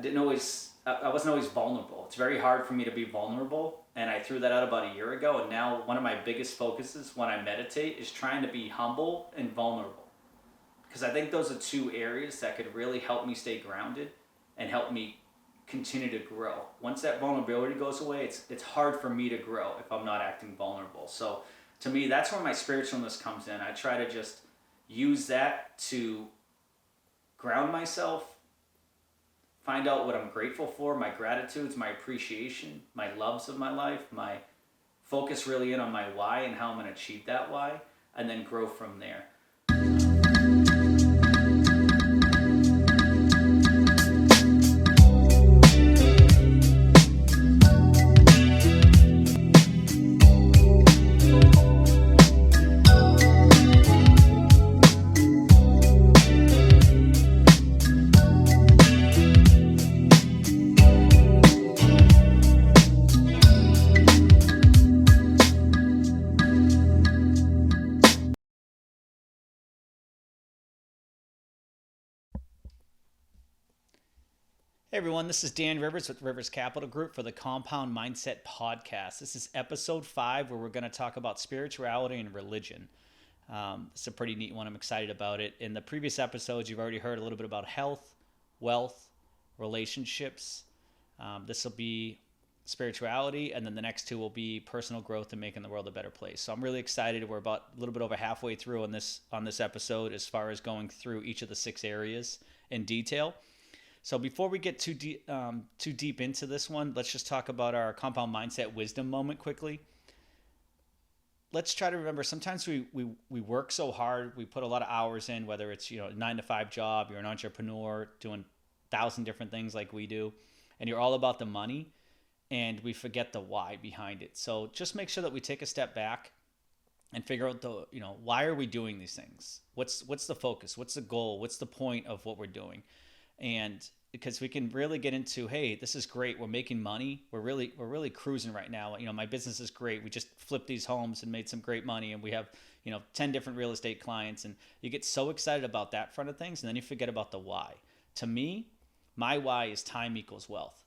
I wasn't always vulnerable. It's very hard for me to be vulnerable, and I threw that out about a year ago. And now one of my biggest focuses when I meditate is trying to be humble and vulnerable, because I think those are two areas that could really help me stay grounded and help me continue to grow. Once that vulnerability goes away, it's hard for me to grow if I'm not acting vulnerable. So to me, that's where my spiritualness comes in. I try to just use that to ground myself, find out what I'm grateful for, my gratitudes, my appreciation, my loves of my life, my focus really in on my why and how I'm going to achieve that why, and then grow from there. Hey everyone, this is Dan Rivers with Rivers Capital Group for the Compound Mindset Podcast. This is episode 5 where we're going to talk about spirituality and religion. It's a pretty neat one. I'm excited about it. In the previous episodes, you've already heard a little bit about health, wealth, relationships. This will be spirituality, and then the next two will be personal growth and making the world a better place. So I'm really excited. We're about a little bit over halfway through on this episode as far as going through each of the 6 areas in detail. So before we get too deep into this one, let's just talk about our compound mindset wisdom moment quickly. Let's try to remember, sometimes we work so hard, we put a lot of hours in, whether it's a 9-to-5 job, you're an entrepreneur doing 1,000 different things like we do, and you're all about the money, and we forget the why behind it. So just make sure that we take a step back and figure out why are we doing these things? What's the focus? What's the goal? What's the point of what we're doing? And because we can really get into, hey, this is great, we're making money, we're really cruising right now. My business is great. We just flipped these homes and made some great money, and we have 10 different real estate clients, and you get so excited about that front of things, and then you forget about the why. To me, my why is time equals wealth.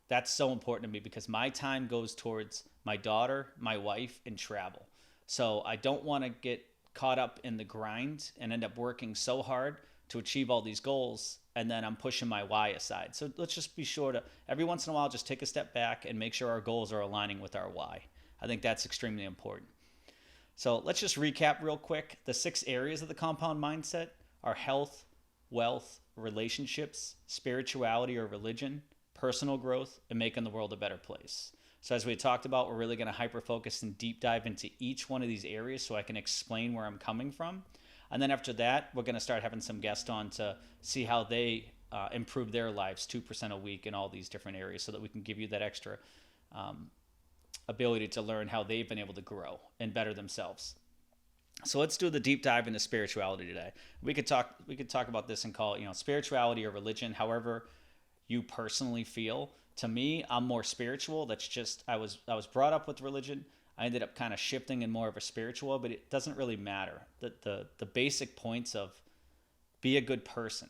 That's so important to me because my time goes towards my daughter, my wife, and travel. So I don't want to get caught up in the grind and end up working so hard to achieve all these goals, and then I'm pushing my why aside. So let's just be sure to, every once in a while, just take a step back and make sure our goals are aligning with our why. I think that's extremely important. So let's just recap real quick. The 6 areas of the compound mindset are health, wealth, relationships, spirituality or religion, personal growth, and making the world a better place. So as we talked about, we're really going to hyper-focus and deep dive into each one of these areas so I can explain where I'm coming from. And then after that, we're going to start having some guests on to see how they improve their lives 2% a week in all these different areas so that we can give you that extra ability to learn how they've been able to grow and better themselves. So let's do the deep dive into spirituality today. We could talk about this and call it, spirituality or religion, however you personally feel. To me, I'm more spiritual. That's just, I was brought up with religion. I ended up kind of shifting in more of a spiritual, but it doesn't really matter. The basic points of be a good person,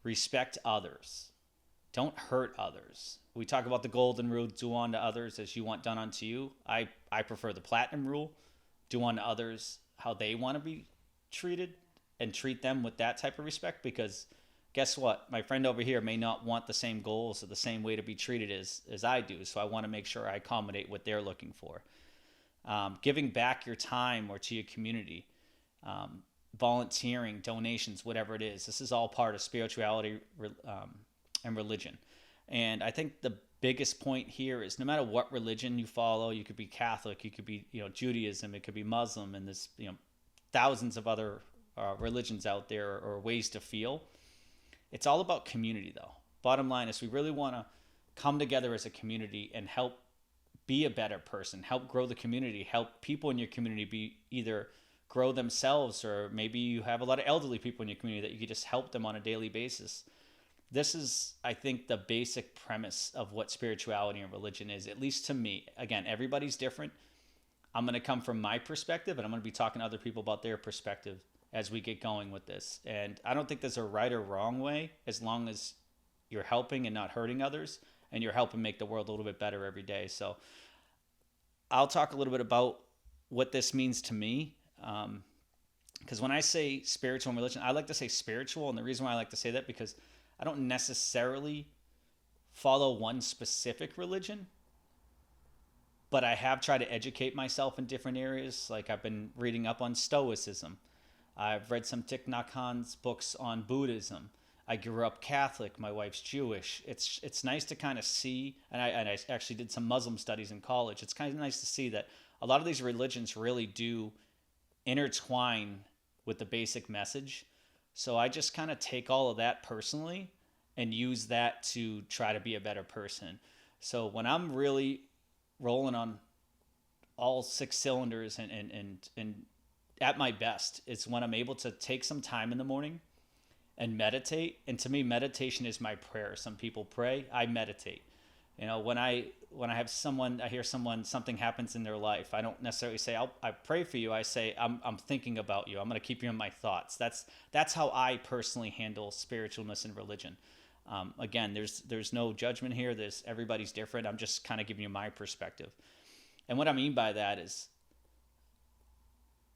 respect others, don't hurt others. We talk about the golden rule, do unto others as you want done unto you. I prefer the platinum rule, do unto others how they want to be treated and treat them with that type of respect, because guess what? My friend over here may not want the same goals or the same way to be treated as I do. So I want to make sure I accommodate what they're looking for. Giving back your time or to your community, volunteering, donations, whatever it is. This is all part of spirituality and religion. And I think the biggest point here is no matter what religion you follow, you could be Catholic, you could be Judaism, it could be Muslim, and there's thousands of other religions out there or ways to feel. It's all about community, though. Bottom line is we really want to come together as a community and help be a better person, help grow the community, help people in your community be either grow themselves, or maybe you have a lot of elderly people in your community that you could just help them on a daily basis. This is, I think, the basic premise of what spirituality and religion is, at least to me. Again, everybody's different. I'm going to come from my perspective, and I'm going to be talking to other people about their perspective as we get going with this. And I don't think there's a right or wrong way, as long as you're helping and not hurting others, and you're helping make the world a little bit better every day. So I'll talk a little bit about what this means to me. Because when I say spiritual and religion, I like to say spiritual. And the reason why I like to say that, because I don't necessarily follow one specific religion, but I have tried to educate myself in different areas. Like I've been reading up on Stoicism. I've read some Thich Nhat Hanh's books on Buddhism. I grew up Catholic. My wife's Jewish. It's nice to kind of see, and I actually did some Muslim studies in college. It's kind of nice to see that a lot of these religions really do intertwine with the basic message. So I just kind of take all of that personally and use that to try to be a better person. So when I'm really rolling on all six cylinders and at my best, it's when I'm able to take some time in the morning and meditate. And to me, meditation is my prayer. Some people pray, I meditate. You know, when I have someone, I hear someone, something happens in their life, I don't necessarily say, I pray for you. I say, I'm thinking about you. I'm going to keep you in my thoughts. That's how I personally handle spiritualness and religion. Again, there's no judgment here. Everybody's different. I'm just kind of giving you my perspective. And what I mean by that is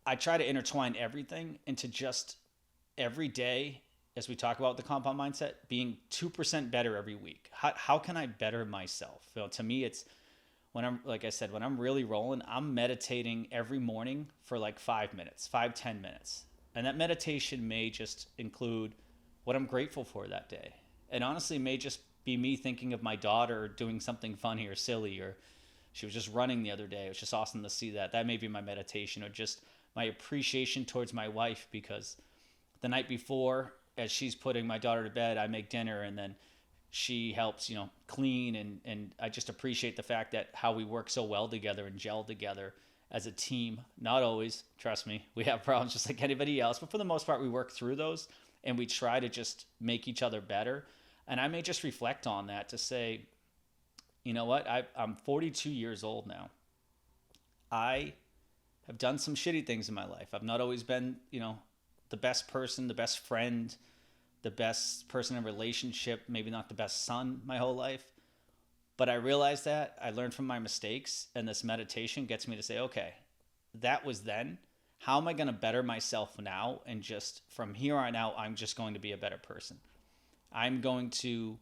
I try to intertwine everything into just every day, as we talk about the compound mindset, being 2% better every week. How can I better myself? You know, to me, it's when I'm really rolling, I'm meditating every morning for like 5 minutes, 10 minutes. And that meditation may just include what I'm grateful for that day. And honestly, it may just be me thinking of my daughter doing something funny or silly, or she was just running the other day. It was just awesome to see that. That may be my meditation, or just my appreciation towards my wife, because the night before, as she's putting my daughter to bed, I make dinner, and then she helps, clean. And I just appreciate the fact that how we work so well together and gel together as a team. Not always, trust me, we have problems just like anybody else, but for the most part, we work through those and we try to just make each other better. And I may just reflect on that to say, you know what, I'm 42 years old now. I have done some shitty things in my life. I've not always been, the best person, the best friend, the best person in a relationship, maybe not the best son my whole life. But I realized that I learned from my mistakes, and this meditation gets me to say, okay, that was then. How am I going to better myself now? And just from here on out, I'm just going to be a better person. I'm going to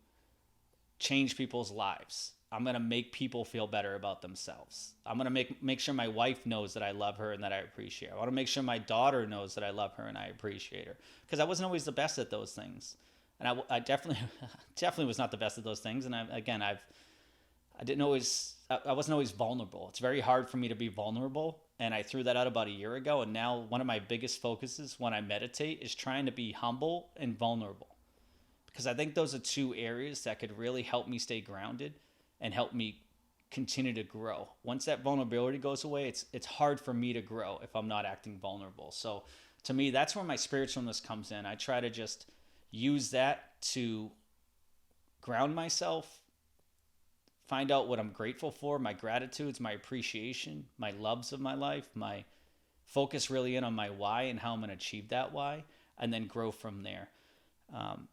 change people's lives. I'm going to make people feel better about themselves. I'm going to make sure my wife knows that I love her and that I appreciate her. I want to make sure my daughter knows that I love her and I appreciate her, because I wasn't always the best at those things. And I definitely was not the best at those things. And I wasn't always vulnerable. It's very hard for me to be vulnerable. And I threw that out about a year ago. And now one of my biggest focuses when I meditate is trying to be humble and vulnerable, because I think those are two areas that could really help me stay grounded and help me continue to grow. Once that vulnerability goes away, it's hard for me to grow if I'm not acting vulnerable. So to me, that's where my spiritualness comes in. I try to just use that to ground myself, find out what I'm grateful for, my gratitudes, my appreciation, my loves of my life, my focus really in on my why and how I'm going to achieve that why, and then grow from there.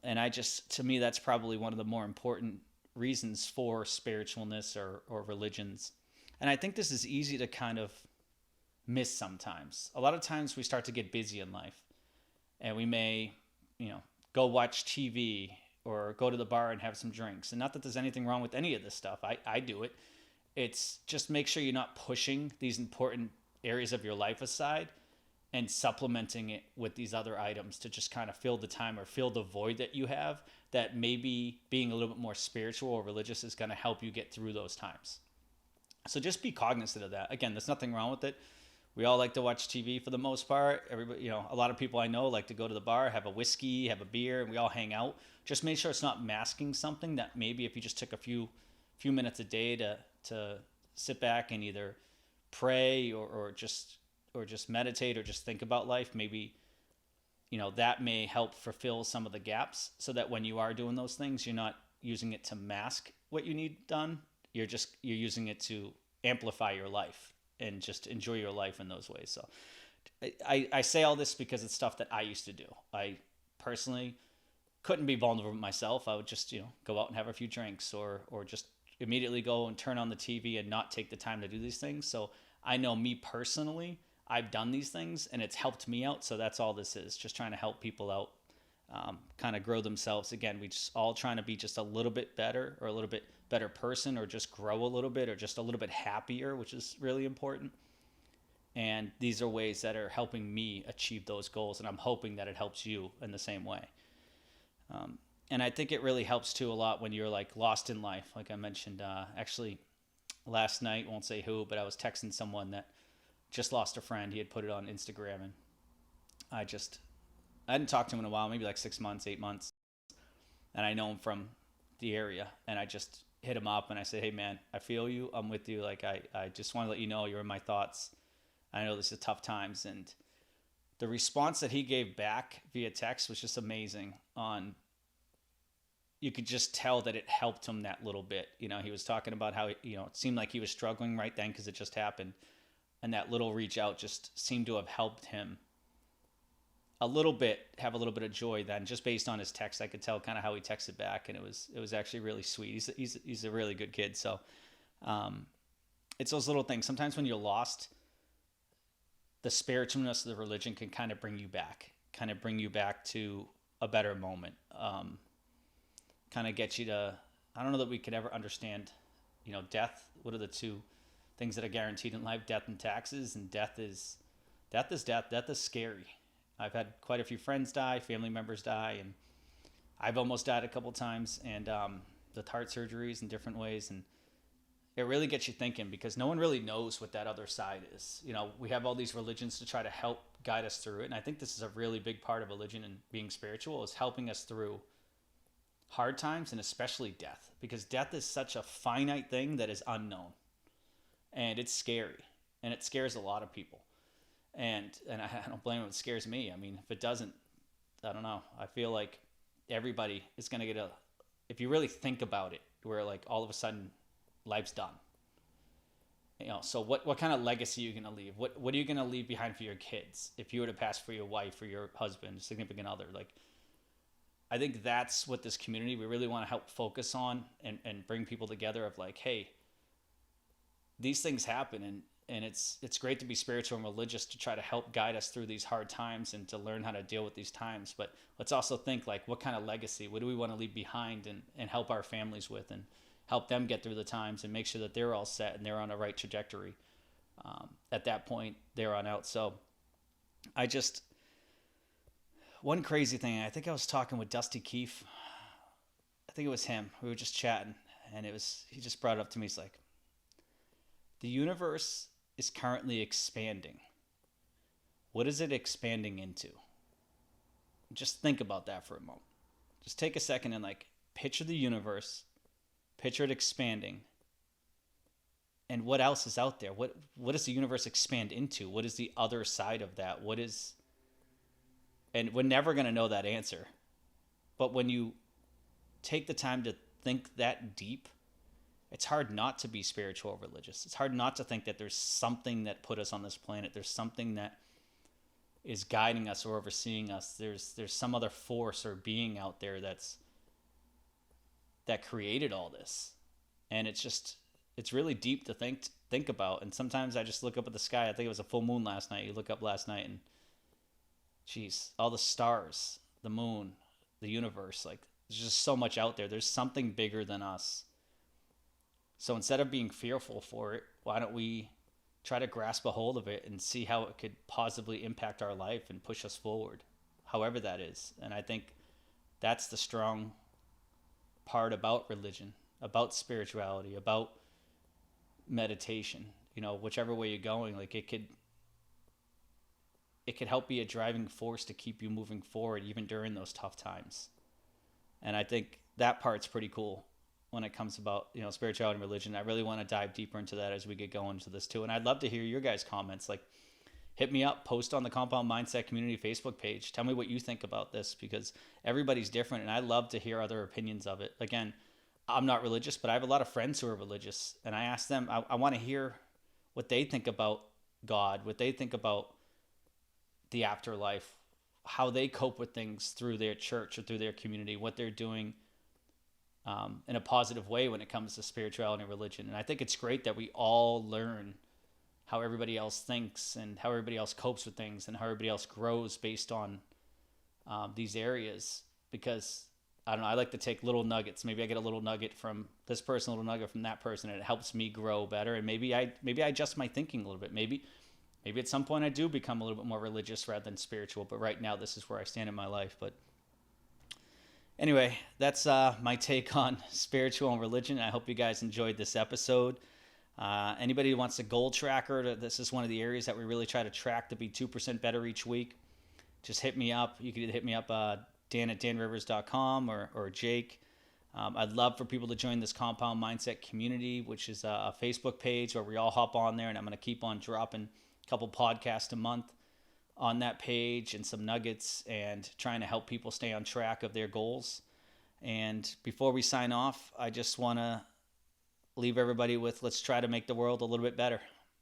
And to me, that's probably one of the more important reasons for spiritualness or religions. And I think this is easy to kind of miss sometimes. A lot of times we start to get busy in life, and we may, go watch TV or go to the bar and have some drinks. And not that there's anything wrong with any of this stuff. I do it. It's just make sure you're not pushing these important areas of your life aside and supplementing it with these other items to just kind of fill the time or fill the void that you have, that maybe being a little bit more spiritual or religious is going to help you get through those times. So just be cognizant of that. Again, there's nothing wrong with it. We all like to watch TV for the most part. Everybody, a lot of people I know like to go to the bar, have a whiskey, have a beer, and we all hang out. Just make sure it's not masking something that maybe if you just took a few minutes a day to sit back and either pray or just meditate or just think about life, maybe that may help fulfill some of the gaps, so that when you are doing those things, you're not using it to mask what you need done. You're using it to amplify your life and just enjoy your life in those ways. So I say all this because it's stuff that I used to do. I personally couldn't be vulnerable with myself, I would just, go out and have a few drinks, or just immediately go and turn on the TV and not take the time to do these things. So I know, me personally, I've done these things and it's helped me out. So that's all this is, just trying to help people out, kind of grow themselves. Again, we just all trying to be just a little bit better, or a little bit better person, or just grow a little bit, or just a little bit happier, which is really important. And these are ways that are helping me achieve those goals. And I'm hoping that it helps you in the same way. And I think it really helps too a lot when you're like lost in life. Like I mentioned, actually last night, won't say who, but I was texting someone that just lost a friend. He had put it on Instagram, and I hadn't talked to him in a while, maybe like 6 months, 8 months. And I know him from the area, and I just hit him up and I said, "Hey man, I feel you. I'm with you. Like, I just want to let you know you're in my thoughts. I know this is tough times." And the response that he gave back via text was just amazing. You could just tell that it helped him that little bit. He was talking about how, it seemed like he was struggling right then because it just happened. And that little reach out just seemed to have helped him a little bit, have a little bit of joy then, just based on his text. I could tell kind of how he texted back, and it was actually really sweet. He's a really good kid. So it's those little things. Sometimes when you're lost, the spiritualness of the religion can kind of bring you back to a better moment. Kind of get you to, I don't know that we could ever understand, death. What are the two things that are guaranteed in life? Death and taxes. And death is death. Death is scary. I've had quite a few friends die, family members die, and I've almost died a couple times, and with heart surgeries in different ways. And it really gets you thinking, because no one really knows what that other side is. We have all these religions to try to help guide us through it. And I think this is a really big part of religion and being spiritual, is helping us through hard times, and especially death, because death is such a finite thing that is unknown, and it's scary, and it scares a lot of people. And I don't blame it. It scares me. I mean, if it doesn't, I don't know. I feel like everybody is going to if you really think about it, where like all of a sudden life's done. So what kind of legacy are you going to leave? What are you going to leave behind for your kids if you were to pass for your wife or your husband, significant other? Like, I think that's what this community, we really want to help focus on, and bring people together of like, hey, these things happen, and it's great to be spiritual and religious to try to help guide us through these hard times and to learn how to deal with these times. But let's also think like, what kind of legacy, what do we want to leave behind and help our families with, and help them get through the times, and make sure that they're all set and they're on a right trajectory. At that point, they're on out. So one crazy thing, I think I was talking with Dusty Keefe. I think it was him. We were just chatting, and he just brought it up to me. He's like, the universe is currently expanding. What is it expanding into? Just think about that for a moment. Just take a second and like picture the universe, picture it expanding. And what else is out there? What does the universe expand into? What is the other side of that? And we're never going to know that answer. But when you take the time to think that deep, it's hard not to be spiritual or religious. It's hard not to think that there's something that put us on this planet. There's something that is guiding us or overseeing us. There's some other force or being out there that created all this. And it's really deep to think about. And sometimes I just look up at the sky. I think it was a full moon last night. You look up last night, and geez, all the stars, the moon, the universe, like there's just so much out there. There's something bigger than us. So instead of being fearful for it, why don't we try to grasp a hold of it and see how it could positively impact our life and push us forward, however that is. And I think that's the strong part about religion, about spirituality, about meditation. Whichever way you're going, like it could help be a driving force to keep you moving forward even during those tough times. And I think that part's pretty cool when it comes about, spirituality and religion. I really want to dive deeper into that as we get going into this too. And I'd love to hear your guys' comments. Like, hit me up, post on the Compound Mindset Community Facebook page. Tell me what you think about this, because everybody's different, and I love to hear other opinions of it. Again, I'm not religious, but I have a lot of friends who are religious, and I ask them, I want to hear what they think about God, what they think about the afterlife, how they cope with things through their church or through their community, what they're doing in a positive way when it comes to spirituality and religion. And I think it's great that we all learn how everybody else thinks and how everybody else copes with things and how everybody else grows based on these areas. Because I don't know, I like to take little nuggets. Maybe I get a little nugget from this person, a little nugget from that person, and it helps me grow better. And maybe I adjust my thinking a little bit. Maybe at some point I do become a little bit more religious rather than spiritual. But right now, this is where I stand in my life. But anyway, that's my take on spiritual and religion. I hope you guys enjoyed this episode. Anybody who wants a goal tracker, this is one of the areas that we really try to track to be 2% better each week. Just hit me up. You can either hit me up, Dan at danrivers.com or Jake. I'd love for people to join this Compound Mindset community, which is a Facebook page where we all hop on there, and I'm going to keep on dropping a couple podcasts a month on that page and some nuggets and trying to help people stay on track of their goals. And before we sign off, I just want to leave everybody with, let's try to make the world a little bit better.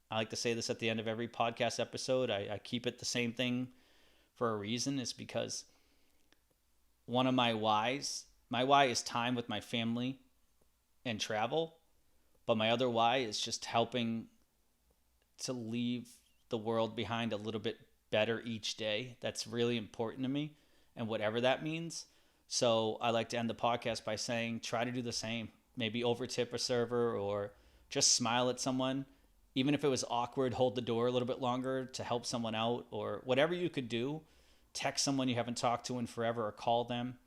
I like to say this at the end of every podcast episode. I keep it the same thing for a reason. It's because one of my why is time with my family and travel. But my other why is just helping to leave the world behind a little bit better each day. That's really important to me, and whatever that means. So I like to end the podcast by saying, try to do the same. Maybe over tip a server or just smile at someone. Even if it was awkward, hold the door a little bit longer to help someone out, or whatever you could do. Text someone you haven't talked to in forever or call them.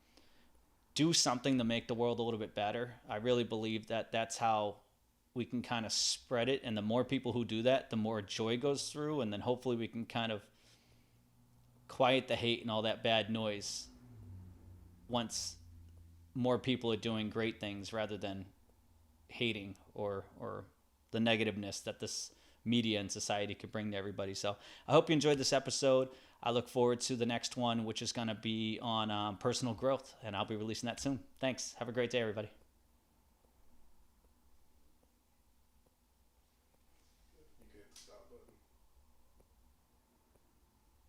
Do something to make the world a little bit better. I really believe that that's how we can kind of spread it. And the more people who do that, the more joy goes through. And then hopefully we can kind of quiet the hate and all that bad noise once more people are doing great things rather than hating or the negativeness that this media and society could bring to everybody. So I hope you enjoyed this episode. I look forward to the next one, which is going to be on personal growth, and I'll be releasing that soon. Thanks. Have a great day, everybody.